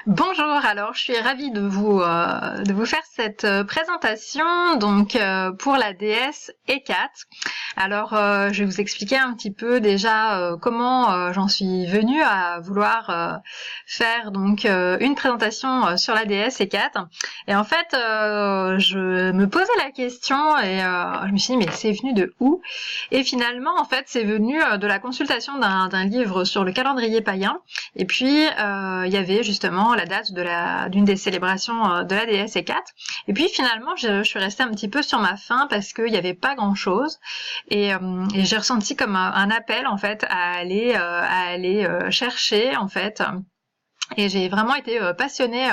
Bonjour, alors je suis ravie de vous faire cette présentation donc pour la déesse Hécate. Alors je vais vous expliquer un petit peu déjà comment j'en suis venue à vouloir faire donc une présentation sur la déesse Hécate. Et en fait je me posais la question et je me suis dit mais c'est venu de où? Et finalement en fait c'est venu de la consultation d'un livre sur le calendrier païen. Et puis il y avait justement la date d'une des célébrations de la déesse Hécate. Et puis finalement je suis restée un petit peu sur ma faim parce qu'il n'y avait pas grand chose. Et j'ai ressenti comme un appel en fait à aller chercher en fait. Et j'ai vraiment été passionnée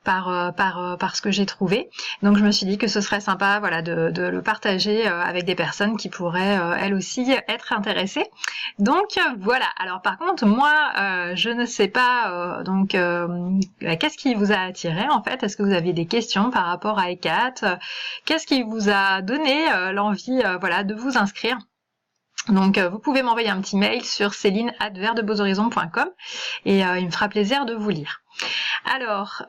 par ce que j'ai trouvé. Donc je me suis dit que ce serait sympa voilà de le partager avec des personnes qui pourraient elles aussi être intéressées. Donc voilà. Alors par contre moi je ne sais pas qu'est-ce qui vous a attiré en fait? Est-ce que vous aviez des questions par rapport à Hécate? Qu'est-ce qui vous a donné l'envie voilà de vous inscrire? Donc vous pouvez m'envoyer un petit mail sur celine@verdebeuxhorizons.com et il me fera plaisir de vous lire. Alors,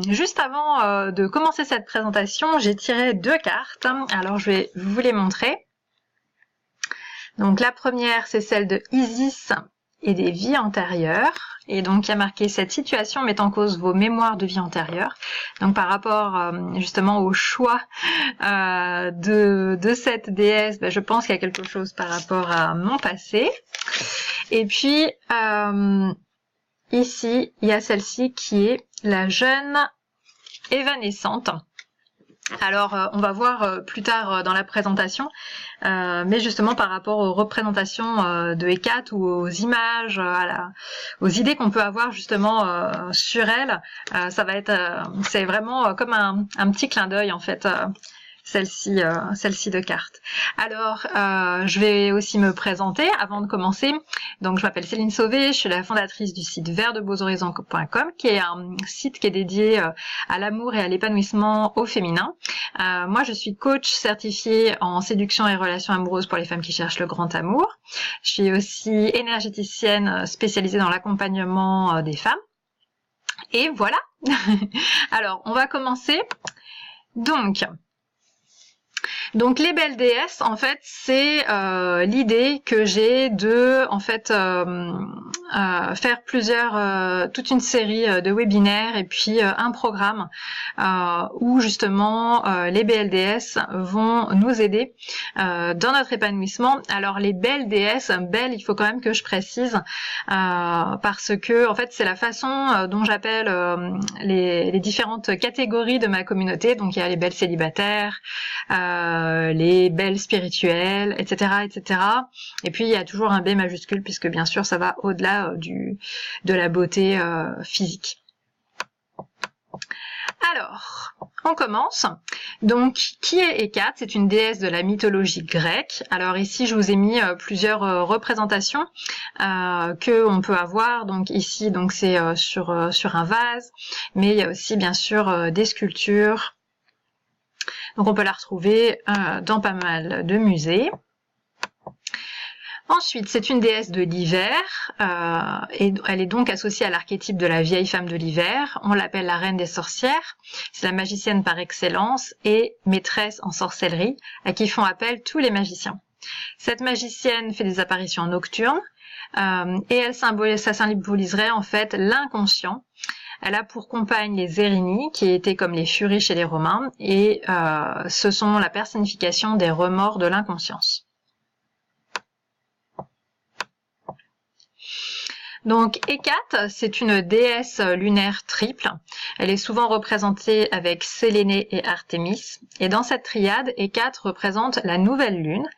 juste avant de commencer cette présentation, j'ai tiré deux cartes. Alors je vais vous les montrer. Donc la première, c'est celle de Isis et des vies antérieures. Et donc il y a marqué « Cette situation met en cause vos mémoires de vie antérieure ». Donc par rapport justement au choix de cette déesse, je pense qu'il y a quelque chose par rapport à mon passé. Et puis ici, il y a celle-ci qui est la jeune évanescente. Alors on va voir plus tard dans la présentation, mais justement par rapport aux représentations de Hécate ou aux images, aux idées qu'on peut avoir justement sur elle, ça va être, c'est vraiment comme un petit clin d'œil en fait. Celle-ci de carte. Alors, je vais aussi me présenter avant de commencer. Donc, je m'appelle Céline Sauvé, je suis la fondatrice du site verdebeuxhorizons.com, qui est un site qui est dédié à l'amour et à l'épanouissement au féminin. Moi, je suis coach certifiée en séduction et relations amoureuses pour les femmes qui cherchent le grand amour. Je suis aussi énergéticienne spécialisée dans l'accompagnement des femmes. Et voilà. Alors, on va commencer. Donc les belles déesses, en fait, c'est l'idée que j'ai de, en fait, faire toute une série de webinaires et puis un programme où justement les belles déesses vont nous aider dans notre épanouissement. Alors les belles déesses, belles, il faut quand même que je précise parce que en fait c'est la façon dont j'appelle les différentes catégories de ma communauté. Donc il y a les belles célibataires, les belles spirituelles, etc., etc. Et puis il y a toujours un B majuscule puisque bien sûr ça va au-delà de la beauté physique. Alors, on commence. Donc, qui est Hécate? C'est une déesse de la mythologie grecque. Alors ici, je vous ai mis plusieurs représentations que on peut avoir. Donc ici, donc c'est sur un vase, mais il y a aussi bien sûr des sculptures. Donc on peut la retrouver dans pas mal de musées. Ensuite, c'est une déesse de l'hiver, et elle est donc associée à l'archétype de la vieille femme de l'hiver. On l'appelle la reine des sorcières. C'est la magicienne par excellence et maîtresse en sorcellerie, à qui font appel tous les magiciens. Cette magicienne fait des apparitions nocturnes, et ça symboliserait en fait l'inconscient. Elle a pour compagne les Érini, qui étaient comme les furies chez les Romains, et ce sont la personnification des remords de l'inconscience. Donc Hécate, c'est une déesse lunaire triple. Elle est souvent représentée avec Sélénée et Artémis. Et dans cette triade, Hécate représente la nouvelle lune,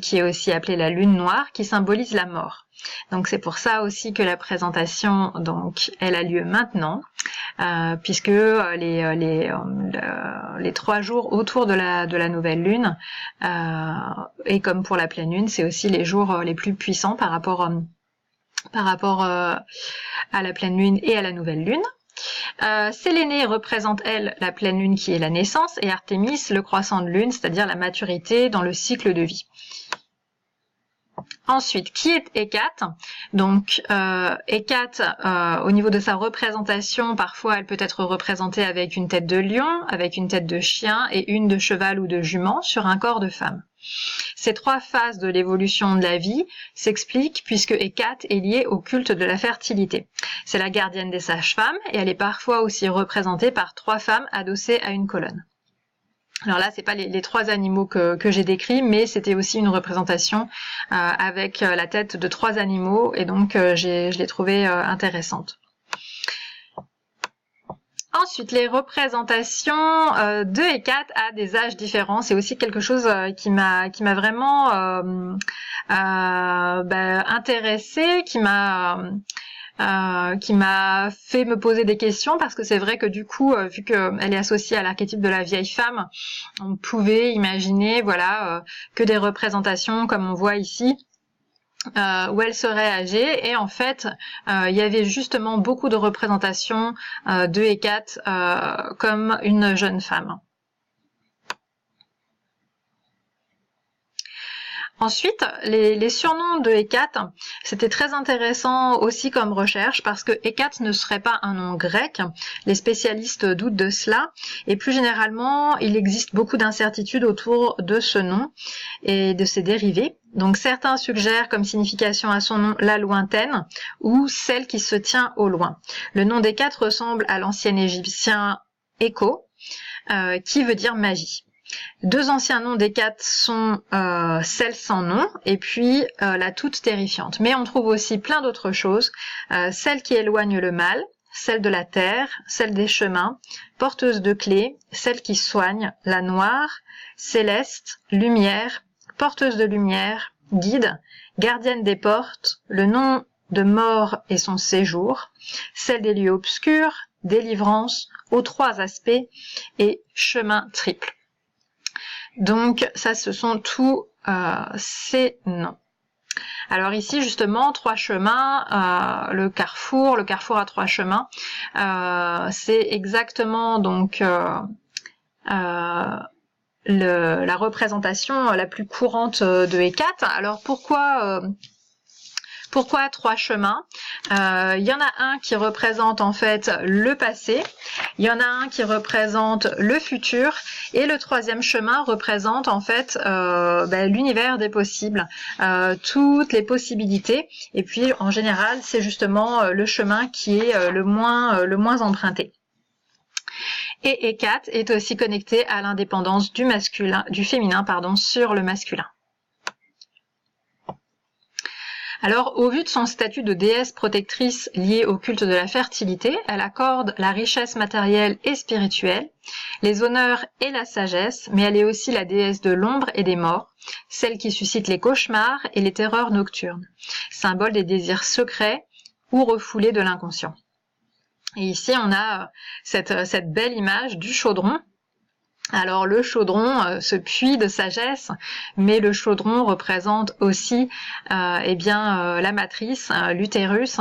qui est aussi appelée la lune noire, qui symbolise la mort. Donc c'est pour ça aussi que la présentation, donc, elle a lieu maintenant, puisque les 3 jours autour de la nouvelle lune, et comme pour la pleine lune, c'est aussi les jours les plus puissants par rapport à la pleine lune et à la nouvelle lune. Sélénée représente, elle, la pleine lune qui est la naissance, et Artémis, le croissant de lune, c'est-à-dire la maturité dans le cycle de vie. Ensuite, qui est Hécate? Donc, Hécate, au niveau de sa représentation, parfois elle peut être représentée avec une tête de lion, avec une tête de chien et une de cheval ou de jument sur un corps de femme. Ces 3 phases de l'évolution de la vie s'expliquent puisque Hécate est liée au culte de la fertilité. C'est la gardienne des sages-femmes et elle est parfois aussi représentée par 3 femmes adossées à une colonne. Alors là, c'est pas les 3 animaux que j'ai décrits, mais c'était aussi une représentation avec la tête de 3 animaux, et donc je l'ai trouvée intéressante. Ensuite, les représentations de Hécate à des âges différents, c'est aussi quelque chose qui m'a vraiment intéressée, qui m'a fait me poser des questions, parce que c'est vrai que du coup, vu qu'elle est associée à l'archétype de la vieille femme, on pouvait imaginer, voilà, que des représentations comme on voit ici, où elle serait âgée, et en fait il y avait justement beaucoup de représentations de Hécate comme une jeune femme. Ensuite, les surnoms de Hécate, c'était très intéressant aussi comme recherche, parce que Hécate ne serait pas un nom grec, les spécialistes doutent de cela, et plus généralement, il existe beaucoup d'incertitudes autour de ce nom et de ses dérivés. Donc certains suggèrent comme signification à son nom la lointaine, ou celle qui se tient au loin. Le nom d'Hécate ressemble à l'ancien égyptien Écho, qui veut dire magie. 2 anciens noms d'Hécate sont celle sans nom et puis la toute terrifiante. Mais on trouve aussi plein d'autres choses, celle qui éloigne le mal, celle de la terre, celle des chemins, porteuse de clés, celle qui soigne, la noire, céleste, lumière, porteuse de lumière, guide, gardienne des portes, le nom de mort et son séjour, celle des lieux obscurs, délivrance, aux 3 aspects et chemin triple. Donc ça, ce sont tous ces noms. Alors ici justement 3 chemins, le carrefour à 3 chemins, c'est exactement donc la représentation la plus courante de Hécate. Alors pourquoi 3 chemins? Il y en a un qui représente en fait le passé, il y en a un qui représente le futur, et le 3e chemin représente en fait l'univers des possibles, toutes les possibilités, et puis en général c'est justement le chemin qui est le moins emprunté. Et Hécate est aussi connectée à l'indépendance du féminin sur le masculin. Alors, au vu de son statut de déesse protectrice liée au culte de la fertilité, elle accorde la richesse matérielle et spirituelle, les honneurs et la sagesse, mais elle est aussi la déesse de l'ombre et des morts, celle qui suscite les cauchemars et les terreurs nocturnes, symbole des désirs secrets ou refoulés de l'inconscient. Et ici, on a cette belle image du chaudron. Alors le chaudron, ce puits de sagesse, mais le chaudron représente aussi la matrice, l'utérus,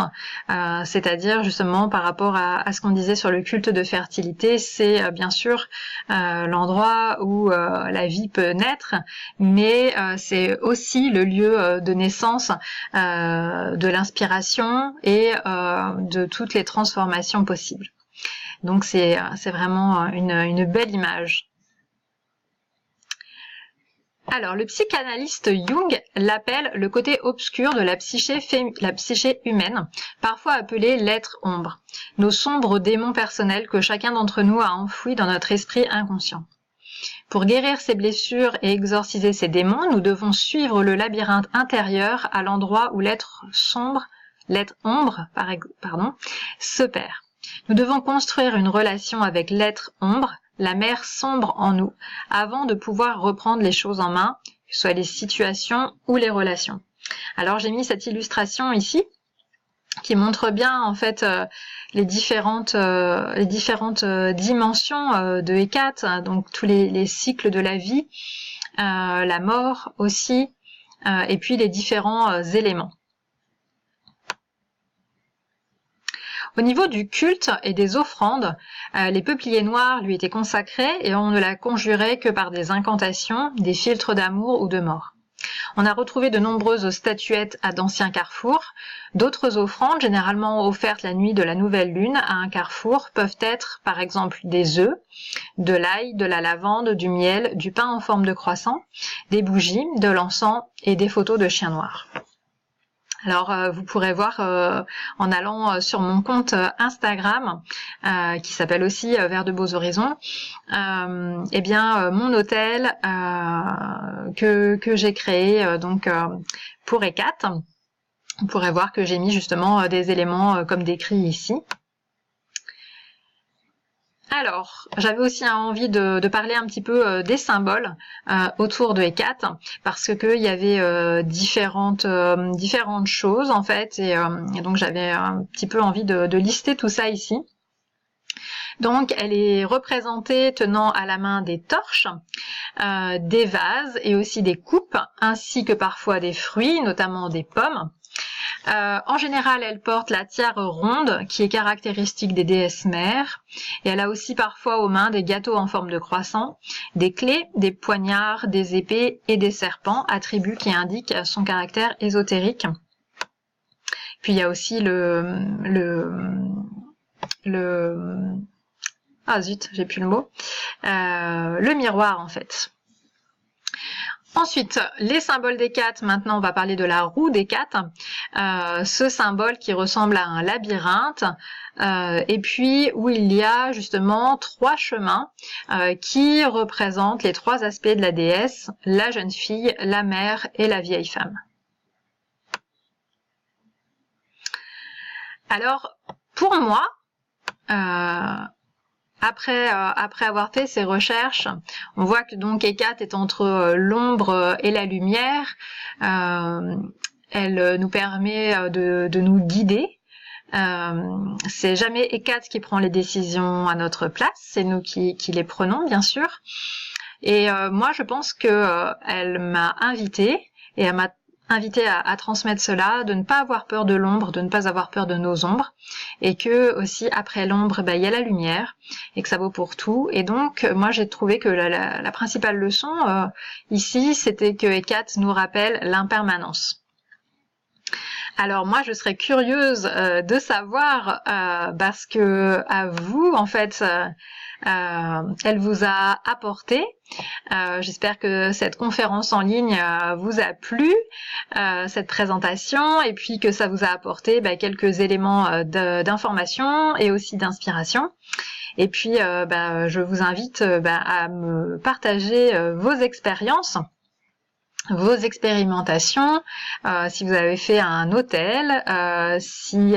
c'est-à-dire justement par rapport à ce qu'on disait sur le culte de fertilité, c'est bien sûr l'endroit où la vie peut naître, mais c'est aussi le lieu de naissance de l'inspiration et de toutes les transformations possibles. Donc c'est vraiment une belle image. Alors, le psychanalyste Jung l'appelle le côté obscur de la psyché humaine, parfois appelé l'être ombre, nos sombres démons personnels que chacun d'entre nous a enfouis dans notre esprit inconscient. Pour guérir ces blessures et exorciser ces démons, nous devons suivre le labyrinthe intérieur à l'endroit où l'être ombre, se perd. Nous devons construire une relation avec l'être ombre, la mer sombre en nous, avant de pouvoir reprendre les choses en main, que ce soit les situations ou les relations. Alors j'ai mis cette illustration ici, qui montre bien en fait les différentes dimensions de Hécate, donc tous les cycles de la vie, la mort aussi, et puis les différents éléments. Au niveau du culte et des offrandes, les peupliers noirs lui étaient consacrés et on ne la conjurait que par des incantations, des filtres d'amour ou de mort. On a retrouvé de nombreuses statuettes à d'anciens carrefours. D'autres offrandes, généralement offertes la nuit de la nouvelle lune à un carrefour, peuvent être par exemple des œufs, de l'ail, de la lavande, du miel, du pain en forme de croissant, des bougies, de l'encens et des photos de chiens noirs. Alors vous pourrez voir en allant sur mon compte Instagram qui s'appelle aussi Vers de Beaux Horizons, eh bien mon hôtel que j'ai créé donc pour ECAT. Vous pourrez voir que j'ai mis justement des éléments comme décrit ici. Alors, j'avais aussi envie de parler un petit peu des symboles autour de ECAT, parce que il y avait différentes choses en fait, et donc j'avais un petit peu envie de lister tout ça ici. Donc, elle est représentée tenant à la main des torches, des vases et aussi des coupes, ainsi que parfois des fruits, notamment des pommes. En général, elle porte la tiare ronde qui est caractéristique des déesses mères, et elle a aussi parfois aux mains des gâteaux en forme de croissant, des clés, des poignards, des épées et des serpents, attributs qui indiquent son caractère ésotérique. Puis il y a aussi ah zut, j'ai plus le mot, le miroir en fait. Ensuite, les symboles d'ECAT, maintenant on va parler de la roue d'ECAT, ce symbole qui ressemble à un labyrinthe, et puis où il y a justement 3 chemins qui représentent les 3 aspects de la déesse, la jeune fille, la mère et la vieille femme. Alors, pour moi, après avoir fait ces recherches, on voit que donc ECAT est entre l'ombre et la lumière. Elle nous permet de nous guider. C'est jamais ECAT qui prend les décisions à notre place, c'est nous qui les prenons bien sûr. Et moi je pense que elle m'a invitée et elle m'a invité à transmettre cela, de ne pas avoir peur de l'ombre, de ne pas avoir peur de nos ombres, et que aussi après l'ombre, il y a la lumière, et que ça vaut pour tout. Et donc moi j'ai trouvé que la principale leçon ici, c'était que ECAT nous rappelle l'impermanence. Alors moi je serais curieuse de savoir, parce que à vous en fait, elle vous a apporté. J'espère que cette conférence en ligne vous a plu, cette présentation, et puis que ça vous a apporté quelques éléments d'information et aussi d'inspiration. Et puis je vous invite à me partager vos expériences, vos expérimentations, si vous avez fait un hôtel, si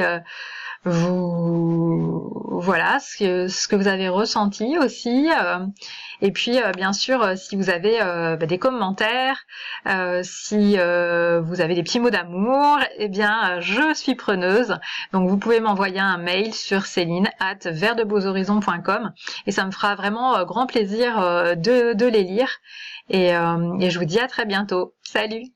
voilà ce que vous avez ressenti aussi, et puis bien sûr si vous avez des commentaires, si vous avez des petits mots d'amour, eh bien je suis preneuse. Donc vous pouvez m'envoyer un mail sur celine@verdeboauxhorizons.com et ça me fera vraiment grand plaisir de les lire, et je vous dis à très bientôt. Salut!